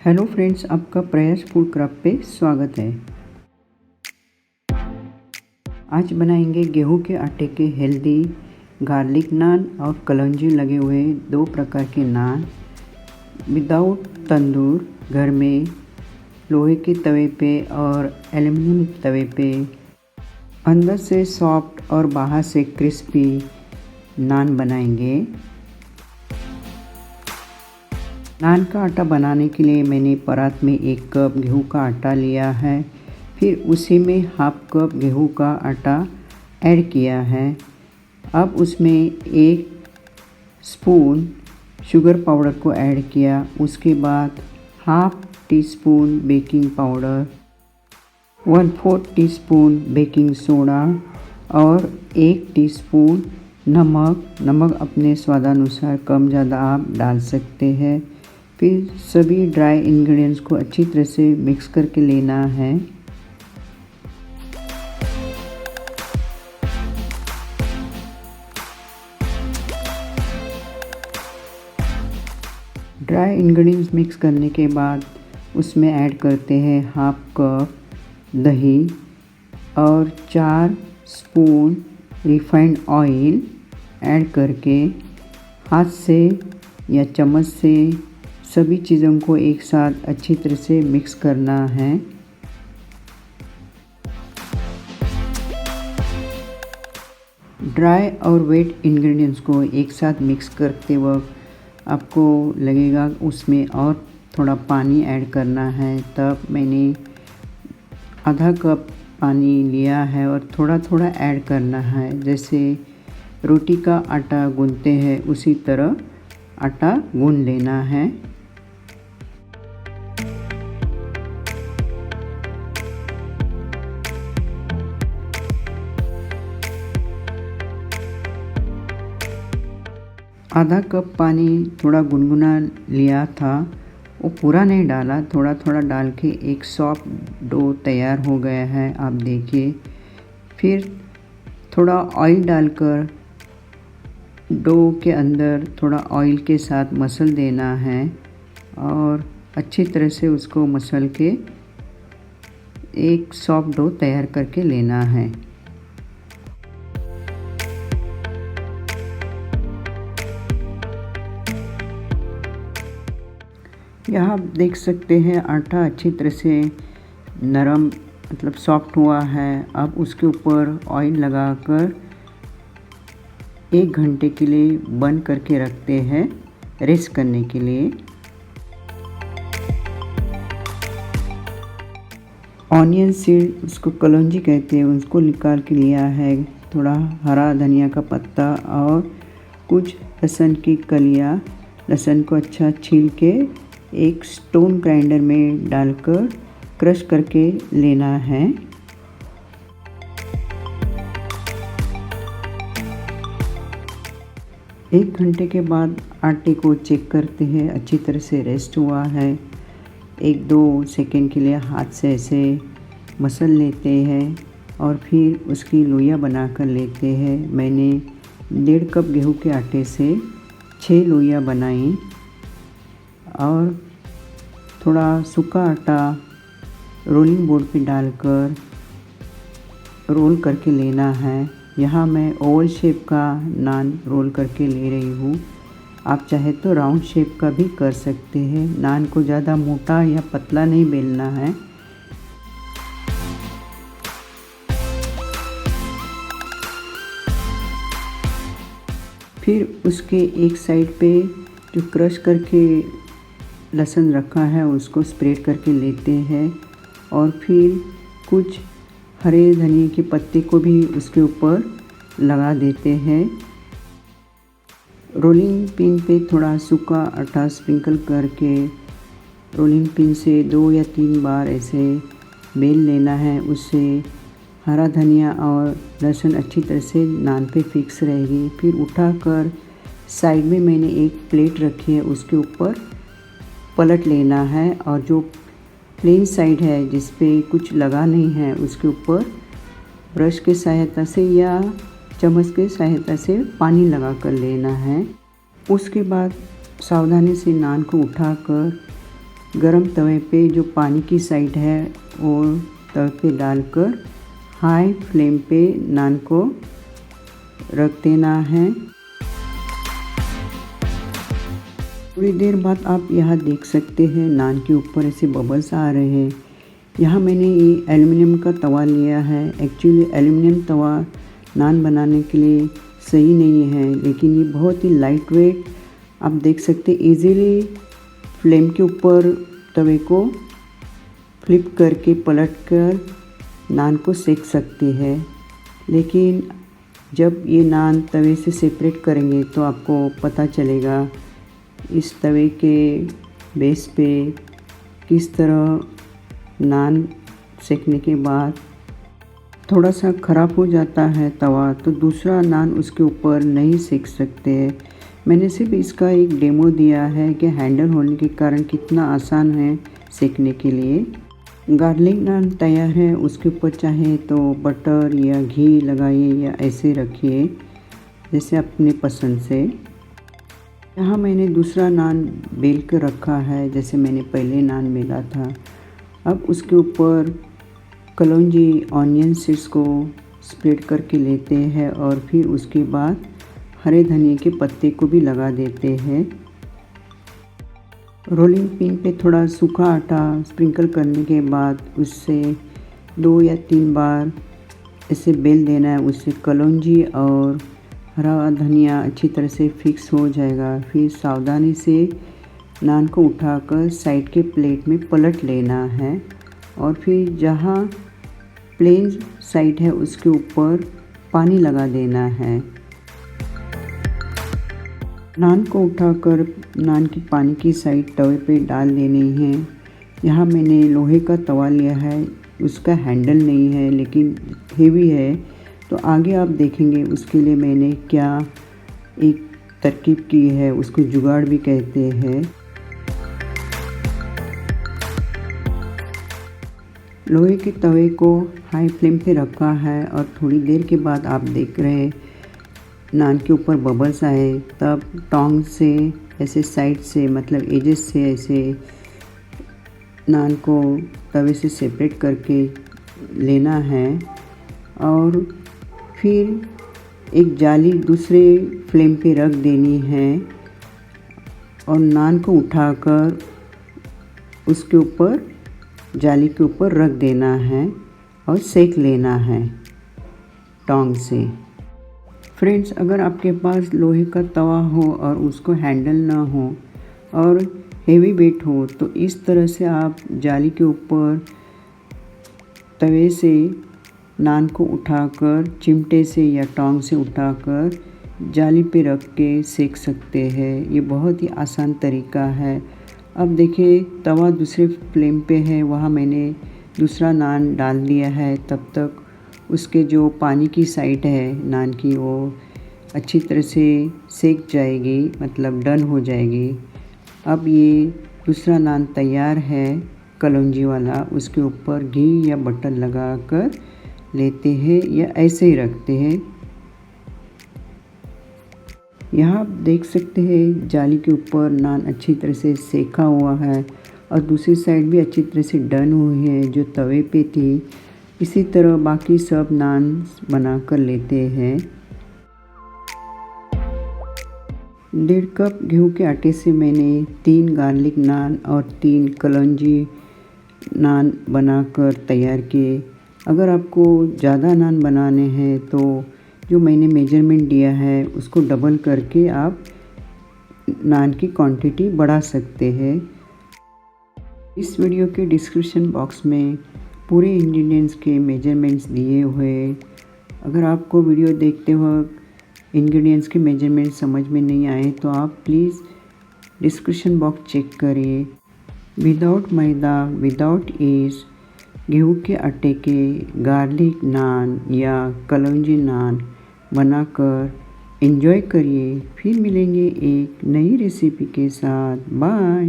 Hello friends, आपका प्रयास food craft पे स्वागत है। आज बनाएंगे गेहूं के आटे के हेल्दी गार्लिक नान और कलौंजी लगे हुए दो प्रकार के नान विदाउट तंदूर, घर में लोहे के तवे पे और एल्युमिनियम तवे पे अंदर से सॉफ्ट और बाहर से क्रिस्पी नान बनाएंगे। नान का आटा बनाने के लिए मैंने परात में 1 कप गेहूं का आटा लिया है। फिर उसी में हाफ कप गेहूं का आटा ऐड किया है। अब उसमें 1 स्पून शुगर पाउडर को ऐड किया। उसके बाद half tea spoon baking powder, 1/4 teaspoon baking soda और 1 टीस्पून नमक अपने स्वादानुसार कम ज़्यादा आप डाल सकते हैं। फिर सभी ड्राई इंग्रेडिएंट्स को अच्छी तरह से मिक्स करके लेना है। ड्राई इंग्रेडिएंट्स मिक्स करने के बाद उसमें ऐड करते हैं हाफ कप दही और 4 स्पून रिफाइंड ऑयल ऐड करके हाथ से या चम्मच से सभी चीज़ों को एक साथ अच्छी तरह से मिक्स करना है। ड्राई और वेट इंग्रेडिएंट्स को एक साथ मिक्स करते वक्त आपको लगेगा उसमें और थोड़ा पानी ऐड करना है। तब मैंने आधा कप पानी लिया है और थोड़ा थोड़ा ऐड करना है। जैसे रोटी का आटा गूंथते हैं उसी तरह आटा गूंथ लेना है। आधा कप पानी थोड़ा गुनगुना लिया था, वो पूरा नहीं डाला, थोड़ा थोड़ा डाल के एक सॉफ्ट डो तैयार हो गया है, आप देखिए। फिर थोड़ा ऑयल डालकर डो के अंदर थोड़ा ऑयल के साथ मसल देना है और अच्छी तरह से उसको मसल के एक सॉफ्ट डो तैयार करके लेना है। यहाँ आप देख सकते हैं आटा अच्छी तरह से नरम मतलब सॉफ्ट हुआ है। अब उसके ऊपर ऑयल लगाकर 1 घंटे के लिए बंद करके रखते हैं रेस्ट करने के लिए। ऑनियन सीड, उसको कलौंजी कहते हैं, उसको निकाल के लिया है। थोड़ा हरा धनिया का पत्ता और कुछ लहसुन की कलियाँ। लहसुन को अच्छा छील के एक स्टोन ग्राइंडर में डालकर क्रश करके लेना है। एक घंटे के बाद आटे को चेक करते हैं, अच्छी तरह से रेस्ट हुआ है। 1-2 सेकेंड के लिए हाथ से ऐसे मसल लेते हैं और फिर उसकी लोइयाँ बना कर लेते हैं। मैंने 1.5 कप गेहूं के आटे से 6 लोइयाँ बनाई और थोड़ा सूखा आटा रोलिंग बोर्ड पे डालकर रोल करके लेना है। यहाँ मैं ओवल शेप का नान रोल करके ले रही हूँ। आप चाहे तो राउंड शेप का भी कर सकते हैं। नान को ज़्यादा मोटा या पतला नहीं बेलना है। फिर उसके एक साइड पे जो क्रश करके लहसुन रखा है उसको स्प्रेड करके लेते हैं और फिर कुछ हरे धनिए के पत्ते को भी उसके ऊपर लगा देते हैं। रोलिंग पिन पे थोड़ा सूखा आटा स्प्रिंकल करके रोलिंग पिन से 2 या 3 बार ऐसे बेल लेना है। उससे हरा धनिया और लहसुन अच्छी तरह से नान पे फिक्स रहेगी। फिर उठाकर साइड में मैंने एक प्लेट रखी है, उसके ऊपर पलट लेना है और जो प्लेन साइड है जिस पे कुछ लगा नहीं है उसके ऊपर ब्रश की सहायता से या चम्मच की सहायता से पानी लगा कर लेना है। उसके बाद सावधानी से नान को उठाकर गरम तवे पे जो पानी की साइड है वो तवे पे डालकर हाई फ्लेम पे नान को रख देना है। थोड़ी देर बाद आप यहाँ देख सकते हैं नान के ऊपर ऐसे बबल्स आ रहे हैं। यहाँ मैंने ये एल्युमिनियम का तवा लिया है। एक्चुअली एल्युमिनियम तवा नान बनाने के लिए सही नहीं है, लेकिन ये बहुत ही लाइट वेट, आप देख सकते इजीली फ्लेम के ऊपर तवे को फ्लिप करके पलट कर नान को सेक सकते हैं। लेकिन जब ये नान तवे से सेपरेट करेंगे तो आपको पता चलेगा इस तवे के बेस पे किस तरह नान सेकने के बाद थोड़ा सा ख़राब हो जाता है तवा, तो दूसरा नान उसके ऊपर नहीं सेक सकते हैं। मैंने सिर्फ इसका एक डेमो दिया है कि हैंडल होने के कारण कितना आसान है सेकने के लिए। गार्लिक नान तैयार है। उसके ऊपर चाहे तो बटर या घी लगाइए या ऐसे रखिए जैसे अपने पसंद से। यहाँ मैंने दूसरा नान बेल कर रखा है जैसे मैंने पहले नान बेला था। अब उसके ऊपर कलौंजी ऑनियन सीड्स को स्प्रेड करके लेते हैं और फिर उसके बाद हरे धनिए के पत्ते को भी लगा देते हैं। रोलिंग पिन पे थोड़ा सूखा आटा स्प्रिंकल करने के बाद उससे 2 या 3 बार ऐसे बेल देना है। उससे कलौंजी और हरा धनिया अच्छी तरह से फिक्स हो जाएगा। फिर सावधानी से नान को उठाकर साइड के प्लेट में पलट लेना है और फिर जहाँ प्लेन साइड है उसके ऊपर पानी लगा देना है। नान को उठाकर नान की पानी की साइड तवे पे डाल देनी है। यहाँ मैंने लोहे का तवा लिया है, उसका हैंडल नहीं है लेकिन हेवी है, तो आगे आप देखेंगे उसके लिए मैंने क्या एक तरकीब की है, उसको जुगाड़ भी कहते हैं। लोहे के तवे को हाई फ्लेम पे रखा है और थोड़ी देर के बाद आप देख रहे हैं नान के ऊपर बबल्स आए, तब टोंग से ऐसे साइड से मतलब एजेस से ऐसे नान को तवे से सेपरेट करके लेना है और फिर एक जाली दूसरे फ्लेम पे रख देनी है और नान को उठाकर उसके ऊपर जाली के ऊपर रख देना है और सेक लेना है टोंग से। फ्रेंड्स, अगर आपके पास लोहे का तवा हो और उसको हैंडल ना हो और हेवी वेट हो तो इस तरह से आप जाली के ऊपर तवे से नान को उठाकर चिमटे से या टोंग से उठाकर जाली पे रख के सेक सकते हैं। ये बहुत ही आसान तरीका है। अब देखिए तवा दूसरे फ्लेम पे है, वहाँ मैंने दूसरा नान डाल दिया है। तब तक उसके जो पानी की साइड है नान की वो अच्छी तरह से सेक जाएगी, मतलब डन हो जाएगी। अब ये दूसरा नान तैयार है कलौंजी वाला, उसके ऊपर घी या बटर लगाकर लेते हैं या ऐसे ही रखते हैं। यहाँ आप देख सकते हैं जाली के ऊपर नान अच्छी तरह से सेका हुआ है और दूसरी साइड भी अच्छी तरह से डन हुई है जो तवे पे थी। इसी तरह बाकी सब नान बना कर लेते हैं। 1.5 कप गेहूं के आटे से मैंने 3 गार्लिक नान और 3 कलौंजी नान बनाकर तैयार किए। अगर आपको ज़्यादा नान बनाने हैं तो जो मैंने मेजरमेंट दिया है उसको डबल करके आप नान की क्वांटिटी बढ़ा सकते हैं। इस वीडियो के डिस्क्रिप्शन बॉक्स में पूरे इंग्रेडिएंट्स के मेजरमेंट्स दिए हुए। अगर आपको वीडियो देखते वक्त इंग्रेडिएंट्स के मेजरमेंट समझ में नहीं आए तो आप प्लीज़ डिस्क्रिप्शन बॉक्स चेक करिए। विदाउट मैदा, विदाउट ईस्ट गेहूं के आटे के गार्लिक नान या कलौंजी नान बनाकर एंजॉय करिए। फिर मिलेंगे एक नई रेसिपी के साथ। बाय।